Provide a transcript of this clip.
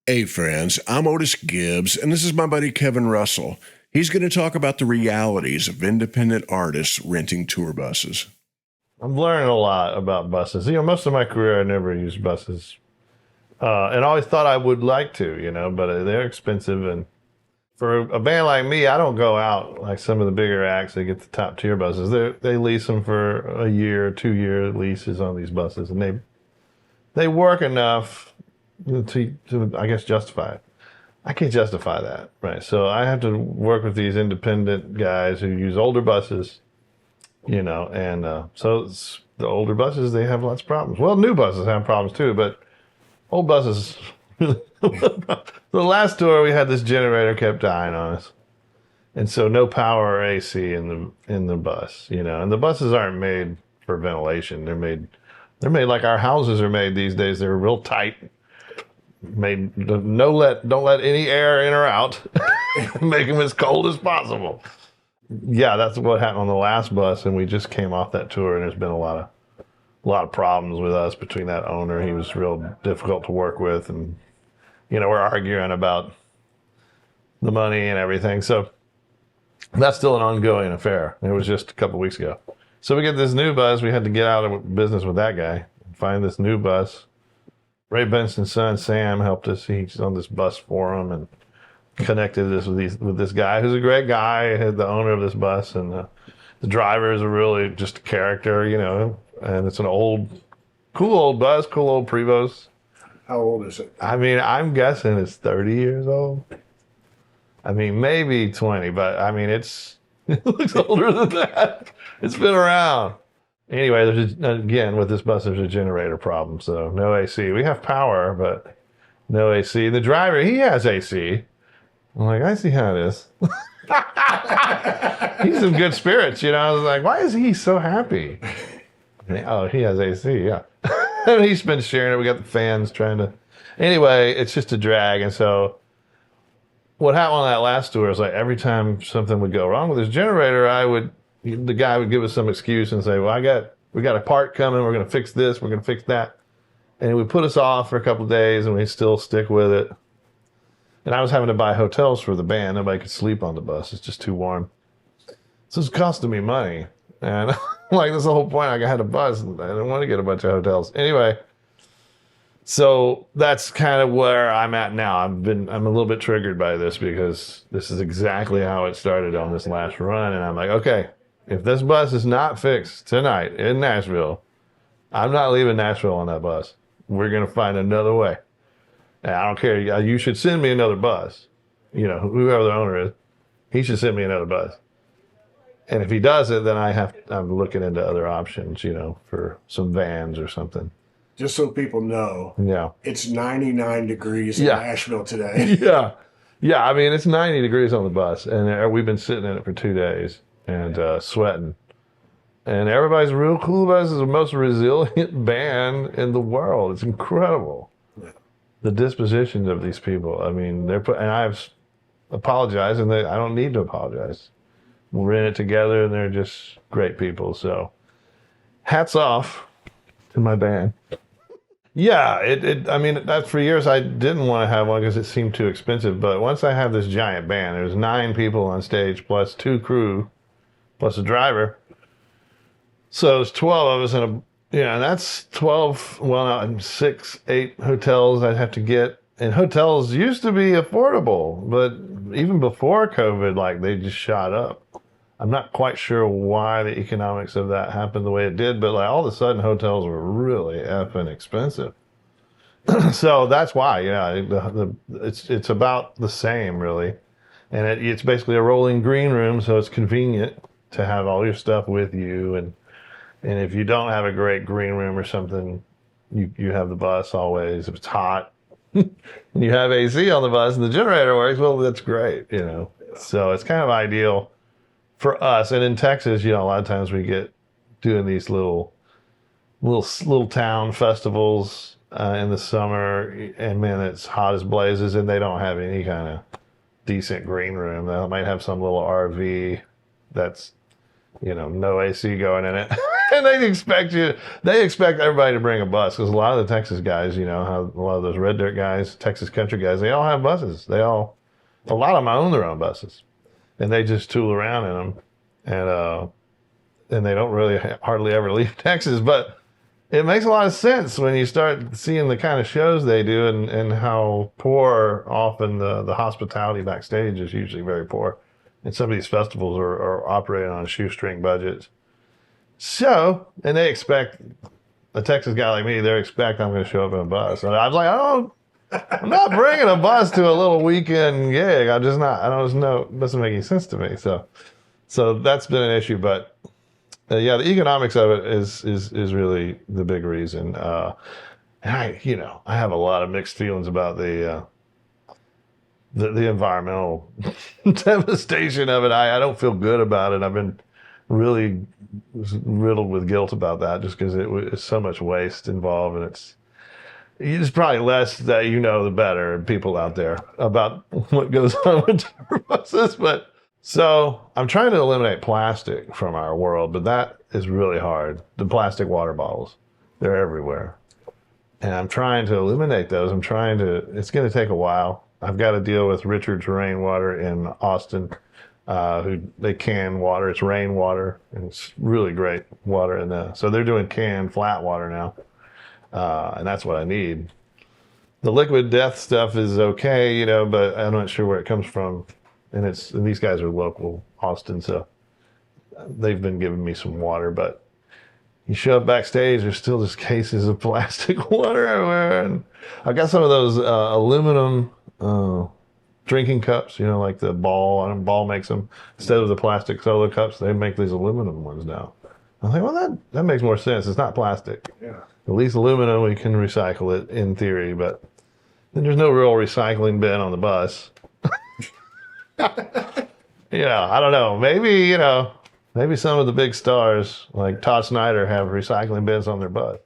Hey, friends, I'm Otis Gibbs, and this is my buddy Kevin Russell. He's going to talk about the realities of independent artists renting tour buses. I'm learning a lot about buses. Most of my career I never used buses, and I always thought I would like to, but they're expensive. And for a band like me, I don't go out like some of the bigger acts that get the top tier buses. They lease them for a year, 2 year leases on these buses, and they work enough to I guess justify it. I can't justify that, right? So I have to work with these independent guys who use older buses, and the older buses, they have lots of problems. Well, new buses have problems too, but old buses. The last tour we had, this generator kept dying on us, and so no power or AC in the bus, and the buses aren't made for ventilation. They're made like our houses are made these days. They're real tight. Don't let any air in or out. Make them as cold as possible. Yeah, that's what happened on the last bus, and we just came off that tour, and there's been a lot of problems with us between that owner. He was real difficult to work with, and we're arguing about the money and everything. So that's still an ongoing affair. It was just a couple weeks ago. So we get this new bus. We had to get out of business with that guy and find this new bus. Ray Benson's son Sam helped us. He's on this bus forum and connected us with this guy who's a great guy, the owner of this bus, and the driver is really just a character, and it's an cool old bus, cool old Prevost. How old is it? I mean, I'm guessing it's 30 years old. I mean, maybe 20, but I mean, it looks older than that. It's been around. Anyway, again, with this bus, there's a generator problem, so no AC. We have power, but no AC. The driver, he has AC. I'm like, I see how it is. He's in good spirits, I was like, why is he so happy? Oh, he has AC, yeah. And he's been sharing it. We got the fans trying to... Anyway, it's just a drag, and so what happened on that last tour is like every time something would go wrong with this generator, the guy would give us some excuse and say, well, we got a part coming. We're going to fix this. We're going to fix that. And it would put us off for a couple of days, and we'd still stick with it. And I was having to buy hotels for the band. Nobody could sleep on the bus. It's just too warm. So it's costing me money. And like, that's the whole point. I had a bus, and I didn't want to get a bunch of hotels. Anyway, so that's kind of where I'm at now. I'm a little bit triggered by this because this is exactly how it started on this last run. And I'm like, okay, if this bus is not fixed tonight in Nashville, I'm not leaving Nashville on that bus. We're going to find another way. And I don't care. You should send me another bus. Whoever the owner is, he should send me another bus. And if he doesn't, then I'm looking into other options, for some vans or something. Just so people know, yeah, it's 99 degrees in Nashville today. Yeah. Yeah, I mean, it's 90 degrees on the bus, and we've been sitting in it for 2 days and sweating. And everybody's real cool about this. It's the most resilient band in the world. It's incredible. Yeah. The dispositions of these people. I mean, and I've apologized, and I don't need to apologize. We're in it together, and they're just great people. So hats off to my band. Yeah, I mean, that for years I didn't want to have one because it seemed too expensive. But once I have this giant band, there's 9 people on stage plus 2 crew plus a driver. So it's 12 of us, and that's 12. Well, 6, 8 hotels I'd have to get, and hotels used to be affordable, but even before COVID, like, they just shot up. I'm not quite sure why the economics of that happened the way it did, but like all of a sudden hotels were really effing expensive. So that's why, it's about the same really. And it's basically a rolling green room, so it's convenient to have all your stuff with you. And if you don't have a great green room or something, you have the bus always. If it's hot, and you have AC on the bus and the generator works, well, that's great, So it's kind of ideal for us. And in Texas, a lot of times we get doing these little town festivals in the summer, and man, it's hot as blazes, and they don't have any kind of decent green room. They might have some little RV that's, no AC going in it. And they expect everybody to bring a bus because a lot of the Texas guys, how a lot of those red dirt guys, Texas country guys, they all have buses. A lot of them own their own buses, and they just tool around in them, and they don't really hardly ever leave Texas. But it makes a lot of sense when you start seeing the kind of shows they do and how poor often the hospitality backstage is usually very poor. And some of these festivals are operating on shoestring budgets. So, and they expect a Texas guy like me, they expect I'm going to show up in a bus. And I was like, I'm not bringing a bus to a little weekend gig. I don't know. It doesn't make any sense to me. So that's been an issue. But yeah, the economics of it is really the big reason. And I have a lot of mixed feelings about the environmental devastation of it. I don't feel good about it. I've been really riddled with guilt about that just because it's so much waste involved, and it's probably less that the better people out there about what goes on with tour buses. But so I'm trying to eliminate plastic from our world, but that is really hard. The plastic water bottles, they're everywhere, and I'm trying to eliminate those. It's going to take a while. I've got to deal with Richard's Rainwater in Austin, who they can water. It's rainwater, and it's really great water. And so they're doing canned flat water now, and that's what I need. The liquid death stuff is okay, but I'm not sure where it comes from. And these guys are local Austin, so they've been giving me some water. But you show up backstage, there's still just cases of plastic water everywhere. And I got some of those aluminum drinking cups, like the Ball makes them. Instead of the plastic solo cups, they make these aluminum ones now. I think, well, that makes more sense. It's not plastic. Yeah. At least aluminum, we can recycle it in theory, but then there's no real recycling bin on the bus. I don't know. Maybe some of the big stars like Todd Snyder have recycling bins on their bus.